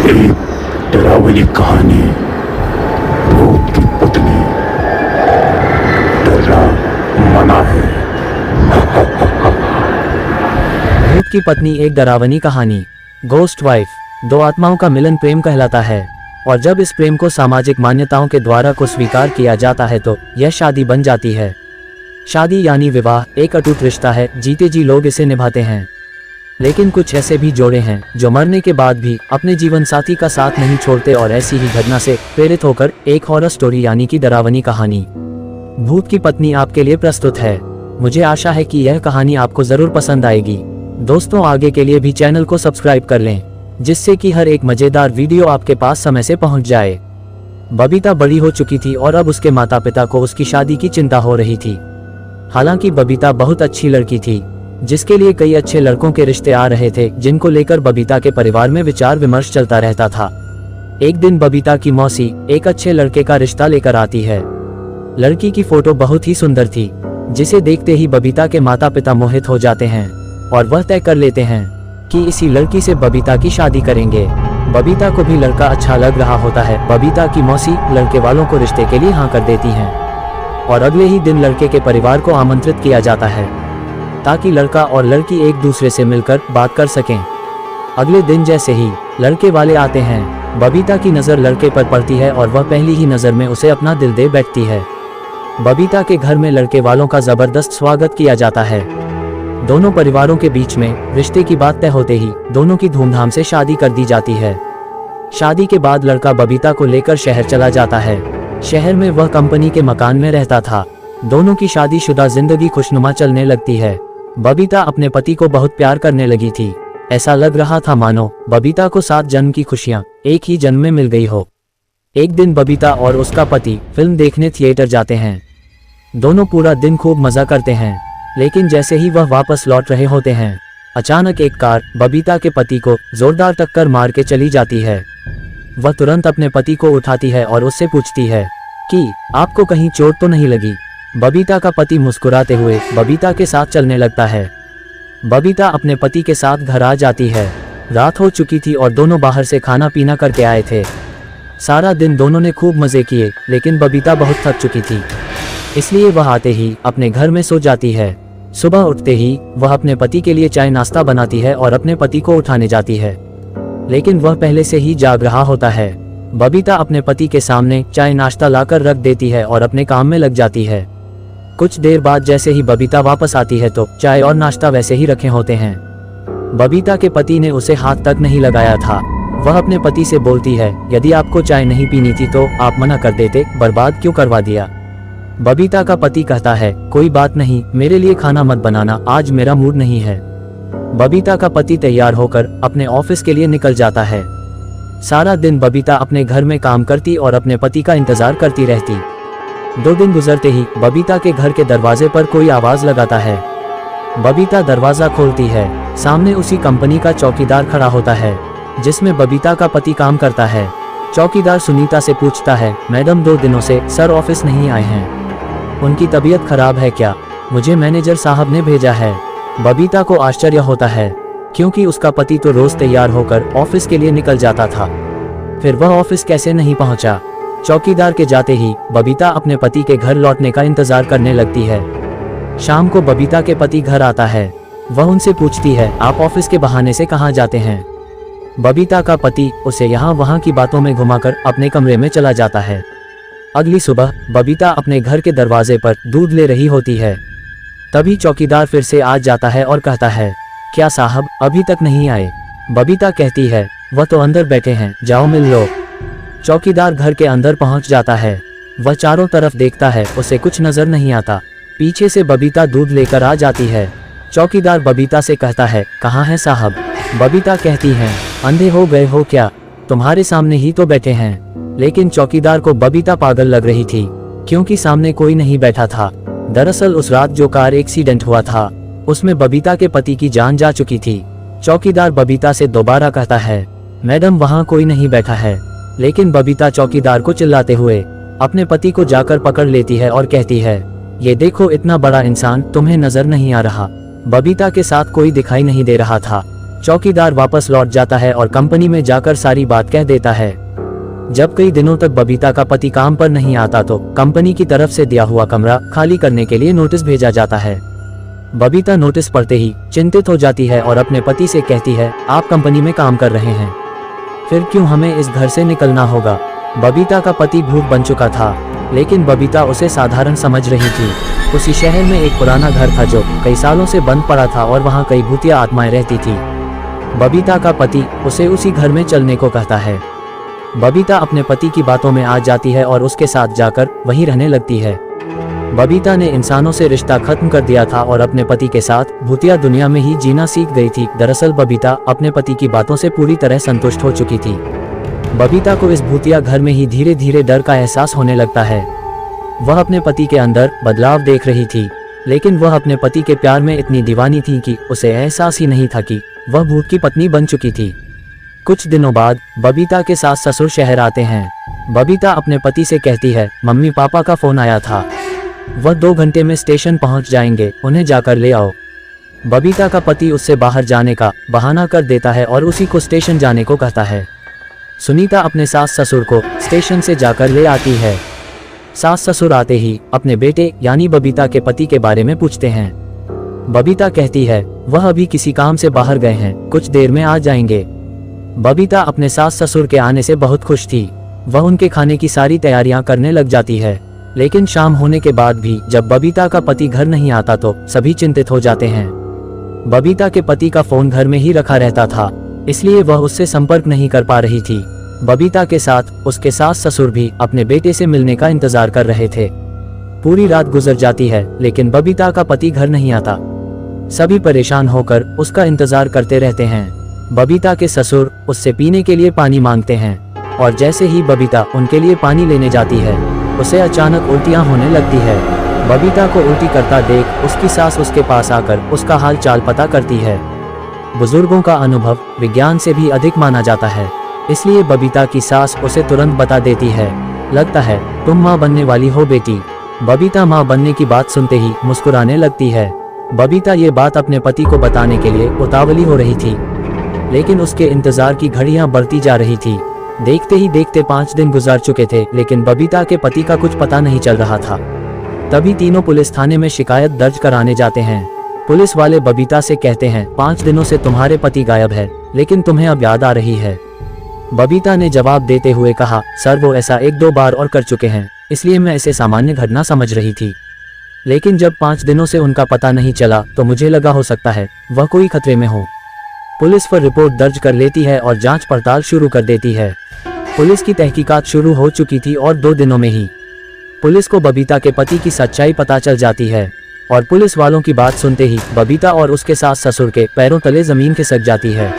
एक डरावनी कहानी। भूत की पत्नी। डरना मना है। भूत की पत्नी एक डरावनी कहानी। Ghost wife. दो आत्माओं का मिलन प्रेम कहलाता है, और जब इस प्रेम को सामाजिक मान्यताओं के द्वारा को स्वीकार किया जाता है तो यह शादी बन जाती है। शादी यानी विवाह एक अटूट रिश्ता है, जीते जी लोग इसे निभाते हैं। लेकिन कुछ ऐसे भी जोड़े हैं जो मरने के बाद भी अपने जीवन साथी का साथ नहीं छोड़ते, और ऐसी ही घटना से प्रेरित होकर एक हॉरर स्टोरी यानी कि डरावनी कहानी भूत की पत्नी आपके लिए प्रस्तुत है। मुझे आशा है कि यह कहानी आपको जरूर पसंद आएगी। दोस्तों, आगे के लिए भी चैनल को सब्सक्राइब कर लें, जिससे कि हर एक मजेदार वीडियो आपके पास समय से पहुंच जाए। बबीता बड़ी हो चुकी थी और अब उसके माता पिता को उसकी शादी की चिंता हो रही थी। हालांकि बबीता बहुत अच्छी लड़की थी, जिसके लिए कई अच्छे लड़कों के रिश्ते आ रहे थे, जिनको लेकर बबीता के परिवार में विचार विमर्श चलता रहता था। एक दिन बबीता की मौसी एक अच्छे लड़के का रिश्ता लेकर आती है। लड़की की फोटो बहुत ही सुंदर थी, जिसे देखते ही बबीता के माता पिता मोहित हो जाते हैं और वह तय कर लेते हैं कि इसी लड़की से बबीता की शादी करेंगे। बबीता को भी लड़का अच्छा लग रहा होता है। बबीता की मौसी लड़के वालों को रिश्ते के लिए हाँ कर देती हैं, और अगले ही दिन लड़के के परिवार को आमंत्रित किया जाता है, ताकि लड़का और लड़की एक दूसरे से मिलकर बात कर सकें। अगले दिन जैसे ही लड़के वाले आते हैं, बबीता की नज़र लड़के पर पड़ती है और वह पहली ही नज़र में उसे अपना दिल दे बैठती है। बबीता के घर में लड़के वालों का जबरदस्त स्वागत किया जाता है। दोनों परिवारों के बीच में रिश्ते की बात तय होते ही दोनों की धूमधाम से शादी कर दी जाती है। शादी के बाद लड़का बबीता को लेकर शहर चला जाता है। शहर में वह कंपनी के मकान में रहता था। दोनों की शादीशुदा जिंदगी खुशनुमा चलने लगती है। बबीता अपने पति को बहुत प्यार करने लगी थी। ऐसा लग रहा था मानो बबीता को 7 जन्म की खुशियां एक ही जन्म में मिल गई हो। एक दिन बबीता और उसका पति फिल्म देखने थिएटर जाते हैं। दोनों पूरा दिन खूब मजा करते हैं, लेकिन जैसे ही वह वापस लौट रहे होते हैं, अचानक एक कार बबीता के पति को जोरदार टक्कर मार के चली जाती है। वह तुरंत अपने पति को उठाती है और उससे पूछती है कि आपको कहीं चोट तो नहीं लगी। बबीता का पति मुस्कुराते हुए बबीता के साथ चलने लगता है। बबीता अपने पति के साथ घर आ जाती है। रात हो चुकी थी और दोनों बाहर से खाना पीना करके आए थे। सारा दिन दोनों ने खूब मजे किए, लेकिन बबीता बहुत थक चुकी थी, इसलिए वह आते ही अपने घर में सो जाती है। सुबह उठते ही वह अपने पति के लिए चाय नाश्ता बनाती है और अपने पति को उठाने जाती है, लेकिन वह पहले से ही जाग रहा होता है। बबीता अपने पति के सामने चाय नाश्ता लाकर रख देती है और अपने काम में लग जाती है। कुछ देर बाद जैसे ही बबीता वापस आती है तो चाय और नाश्ता वैसे ही रखे होते हैं। बबीता के पति ने उसे हाथ तक नहीं लगाया था। वह अपने पति से बोलती है, यदि आपको चाय नहीं पीनी थी तो आप मना कर देते, बर्बाद क्यों करवा दिया। बबीता का पति कहता है, कोई बात नहीं, मेरे लिए खाना मत बनाना, आज मेरा मूड नहीं है। बबीता का पति तैयार होकर अपने ऑफिस के लिए निकल जाता है। सारा दिन बबीता अपने घर में काम करती और अपने पति का इंतजार करती रहती। 2 दिन गुजरते ही बबीता के घर के दरवाजे पर कोई आवाज लगाता है। बबीता दरवाजा खोलती है। सामने उसी कंपनी का चौकीदार खड़ा होता है, जिसमें बबीता का पति काम करता है। चौकीदार सुनीता से पूछता है, मैडम 2 दिनों से सर ऑफिस नहीं आए हैं, उनकी तबीयत खराब है क्या? मुझे मैनेजर साहब ने भेजा है। बबीता को आश्चर्य होता है, क्योंकि उसका पति तो रोज तैयार होकर ऑफिस के लिए निकल जाता था, फिर वह ऑफिस कैसे नहीं पहुंचा। चौकीदार के जाते ही बबीता अपने पति के घर लौटने का इंतजार करने लगती है। शाम को बबीता के पति घर आता है। वह उनसे पूछती है, आप ऑफिस के बहाने से कहाँ जाते हैं? बबीता का पति उसे यहाँ वहाँ की बातों में घुमाकर अपने कमरे में चला जाता है। अगली सुबह बबीता अपने घर के दरवाजे पर दूध ले रही होती है। तभी चौकीदार फिर से आ जाता है और कहता है, क्या साहब अभी तक नहीं आए? बबीता कहती है, वह तो अंदर बैठे हैं, जाओ मिल लो। चौकीदार घर के अंदर पहुंच जाता है। वह चारों तरफ देखता है, उसे कुछ नजर नहीं आता। पीछे से बबीता दूध लेकर आ जाती है। चौकीदार बबीता से कहता है, कहाँ है साहब? बबीता कहती है, अंधे हो गए हो क्या, तुम्हारे सामने ही तो बैठे हैं। लेकिन चौकीदार को बबीता पागल लग रही थी, क्योंकि सामने कोई नहीं बैठा था। दरअसल उस रात जो कार एक्सीडेंट हुआ था, उसमें बबीता के पति की जान जा चुकी थी। चौकीदार बबीता से दोबारा कहता है, मैडम वहाँ कोई नहीं बैठा है। लेकिन बबीता चौकीदार को चिल्लाते हुए अपने पति को जाकर पकड़ लेती है और कहती है, ये देखो इतना बड़ा इंसान तुम्हें नजर नहीं आ रहा। बबीता के साथ कोई दिखाई नहीं दे रहा था, चौकीदार वापस लौट जाता है और कंपनी में जाकर सारी बात कह देता है। जब कई दिनों तक बबीता का पति काम पर नहीं आता तो कंपनी की तरफ से दिया हुआ कमरा खाली करने के लिए नोटिस भेजा जाता है। बबीता नोटिस पढ़ते ही चिंतित हो जाती है और अपने पति से कहती है, आप कंपनी में काम कर रहे हैं, फिर क्यों हमें इस घर से निकलना होगा। बबीता का पति भूत बन चुका था, लेकिन बबीता उसे साधारण समझ रही थी। उसी शहर में एक पुराना घर था जो कई सालों से बंद पड़ा था और वहाँ कई भूतिया आत्माएं रहती थी। बबीता का पति उसे उसी घर में चलने को कहता है। बबीता अपने पति की बातों में आ जाती है और उसके साथ जाकर वहीं रहने लगती है। बबीता ने इंसानों से रिश्ता खत्म कर दिया था और अपने पति के साथ भूतिया दुनिया में ही जीना सीख गई थी। दरअसल बबीता अपने पति की बातों से पूरी तरह संतुष्ट हो चुकी थी। बबीता को इस भूतिया घर में ही धीरे धीरे डर का एहसास होने लगता है। वह अपने पति के अंदर बदलाव देख रही थी, लेकिन वह अपने पति के प्यार में इतनी दीवानी थी कि उसे एहसास ही नहीं था कि वह भूत की पत्नी बन चुकी थी। कुछ दिनों बाद बबीता के सास ससुर शहर आते हैं। बबीता अपने पति से कहती है, मम्मी पापा का फोन आया था, वह 2 घंटे में स्टेशन पहुंच जाएंगे, उन्हें जाकर ले आओ। बबीता का पति उससे बाहर जाने का बहाना कर देता है और उसी को स्टेशन जाने को कहता है। सुनीता अपने सास ससुर को स्टेशन से जाकर ले आती है। सास ससुर आते ही अपने बेटे यानी बबीता के पति के बारे में पूछते हैं। बबीता कहती है, वह अभी किसी काम से बाहर गए हैं, कुछ देर में आ जाएंगे। बबीता अपने सास ससुर के आने से बहुत खुश थी। वह उनके खाने की सारी तैयारियां करने लग जाती है, लेकिन शाम होने के बाद भी जब बबीता का पति घर नहीं आता तो सभी चिंतित हो जाते हैं। बबीता के पति का फोन घर में ही रखा रहता था, इसलिए वह उससे संपर्क नहीं कर पा रही थी। बबीता के साथ उसके सास ससुर भी अपने बेटे से मिलने का इंतजार कर रहे थे। पूरी रात गुजर जाती है, लेकिन बबीता का पति घर नहीं आता। सभी परेशान होकर उसका इंतजार करते रहते हैं। बबीता के ससुर उससे पीने के लिए पानी मांगते हैं और जैसे ही बबीता उनके लिए पानी लेने जाती है, उसे अचानक उल्टियां होने लगती है। बबीता को उल्टी करता देख उसकी सास उसके पास आकर उसका हाल चाल पता करती है। बुजुर्गों का अनुभव विज्ञान से भी अधिक माना जाता है, इसलिए बबीता की सास उसे तुरंत बता देती है, लगता है तुम माँ बनने वाली हो बेटी। बबीता माँ बनने की बात सुनते ही मुस्कुराने लगती है। बबीता ये बात अपने पति को बताने के लिए उतावली हो रही थी, लेकिन उसके इंतजार की घड़ियां बढ़ती जा रही थी। देखते ही देखते 5 दिन गुजार चुके थे, लेकिन बबीता के पति का कुछ पता नहीं चल रहा था। तभी तीनों पुलिस थाने में शिकायत दर्ज कराने जाते हैं। पुलिस वाले बबीता से कहते हैं, 5 दिनों से तुम्हारे पति गायब है, लेकिन तुम्हें अब याद आ रही है। बबीता ने जवाब देते हुए कहा, सर वो ऐसा 1-2 बार और कर चुके हैं, इसलिए मैं इसे सामान्य घटना समझ रही थी, लेकिन जब 5 दिनों से उनका पता नहीं चला तो मुझे लगा हो सकता है वह कोई खतरे में हो। पुलिस पर रिपोर्ट दर्ज कर लेती है और जांच पड़ताल शुरू कर देती है। पुलिस की तहकीकात शुरू हो चुकी थी और 2 दिनों में ही पुलिस को बबीता के पति की सच्चाई पता चल जाती है और पुलिस वालों की बात सुनते ही बबीता और उसके सास ससुर के पैरों तले जमीन खिसक जाती है।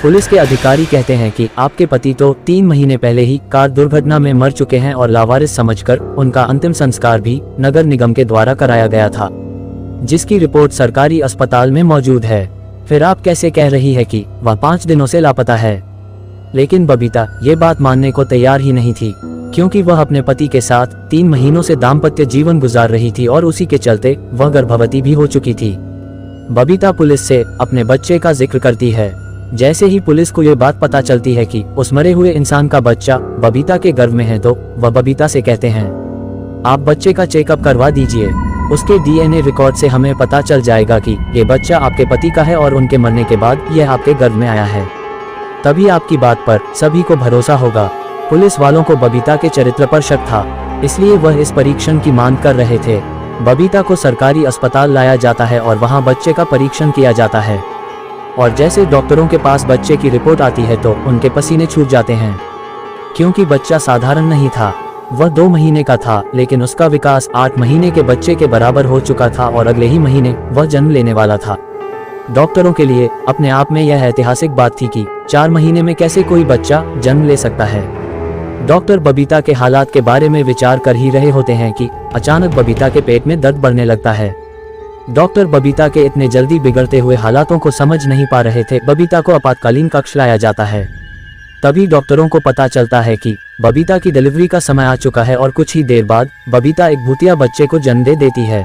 पुलिस के अधिकारी कहते हैं कि आपके पति तो 3 महीने पहले ही कार दुर्घटना में मर चुके हैं और लावारिस समझकर उनका अंतिम संस्कार भी नगर निगम के द्वारा कराया गया था, जिसकी रिपोर्ट सरकारी अस्पताल में मौजूद है। फिर आप कैसे कह रही है कि वह 5 दिनों से लापता है? लेकिन बबीता ये बात मानने को तैयार ही नहीं थी, क्योंकि वह अपने पति के साथ 3 महीनों से दाम्पत्य जीवन गुजार रही थी और उसी के चलते वह गर्भवती भी हो चुकी थी। बबीता पुलिस से अपने बच्चे का जिक्र करती है। जैसे ही पुलिस को ये बात पता चलती है कि उस मरे हुए इंसान का बच्चा बबीता के गर्भ में है, तो वह बबीता से कहते हैं, आप बच्चे का चेकअप करवा दीजिए, उसके डीएनए रिकॉर्ड से हमें पता चल जाएगा कि ये बच्चा आपके पति का है और उनके मरने के बाद यह आपके गर्भ में आया है। तभी आपकी बात पर सभी को भरोसा होगा। पुलिस वालों को बबीता के चरित्र पर शक था, इसलिए वह इस परीक्षण की मांग कर रहे थे। बबीता को सरकारी अस्पताल लाया जाता है और वहां बच्चे का परीक्षण किया जाता है और जैसे डॉक्टरों के पास बच्चे की रिपोर्ट आती है तो उनके पसीने छूट जाते हैं, क्योंकि बच्चा साधारण नहीं था। वह 2 महीने का था, लेकिन उसका विकास 8 महीने के बच्चे के बराबर हो चुका था और अगले ही महीने वह जन्म लेने वाला था। डॉक्टरों के लिए अपने आप में यह ऐतिहासिक बात थी कि 4 महीने में कैसे कोई बच्चा जन्म ले सकता है। डॉक्टर बबीता के हालात के बारे में विचार कर ही रहे होते हैं कि अचानक बबीता के पेट में दर्द बढ़ने लगता है। डॉक्टर बबीता के इतने जल्दी बिगड़ते हुए हालातों को समझ नहीं पा रहे थे। बबीता को आपातकालीन कक्ष लाया जाता है। तभी डॉक्टरों को पता चलता है कि बबीता की डिलीवरी का समय आ चुका है और कुछ ही देर बाद बबीता एक भूतिया बच्चे को जन्म दे देती है।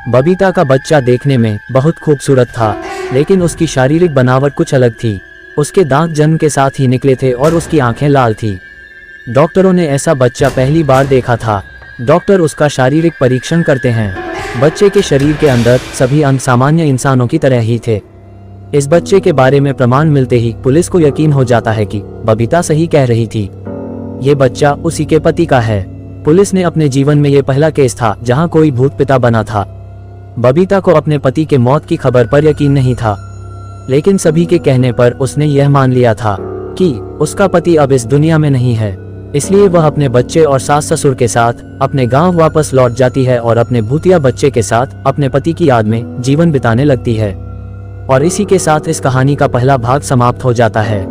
बबीता का बच्चा देखने में बहुत खूबसूरत था, लेकिन उसकी शारीरिक बनावट कुछ अलग थी। उसके दांत जन्म के साथ ही निकले थे और उसकी आंखें लाल थी। डॉक्टरों ने ऐसा बच्चा पहली बार देखा था। डॉक्टर उसका शारीरिक परीक्षण करते हैं। बच्चे के शरीर के अंदर सभी अंग सामान्य इंसानों की तरह ही थे। इस बच्चे के बारे में प्रमाण मिलते ही पुलिस को यकीन हो जाता है कि बबीता सही कह रही थी। ये बच्चा उसी के पति का है। पुलिस ने अपने जीवन में ये पहला केस था जहां कोई भूत पिता बना था। बबीता को अपने पति के मौत की खबर पर यकीन नहीं था, लेकिन सभी के कहने पर उसने यह मान लिया था कि उसका पति अब इस दुनिया में नहीं है। इसलिए वह अपने बच्चे और सास ससुर के साथ अपने गांव वापस लौट जाती है और अपने भूतिया बच्चे के साथ अपने पति की याद में जीवन बिताने लगती है। और इसी के साथ इस कहानी का पहला भाग समाप्त हो जाता है।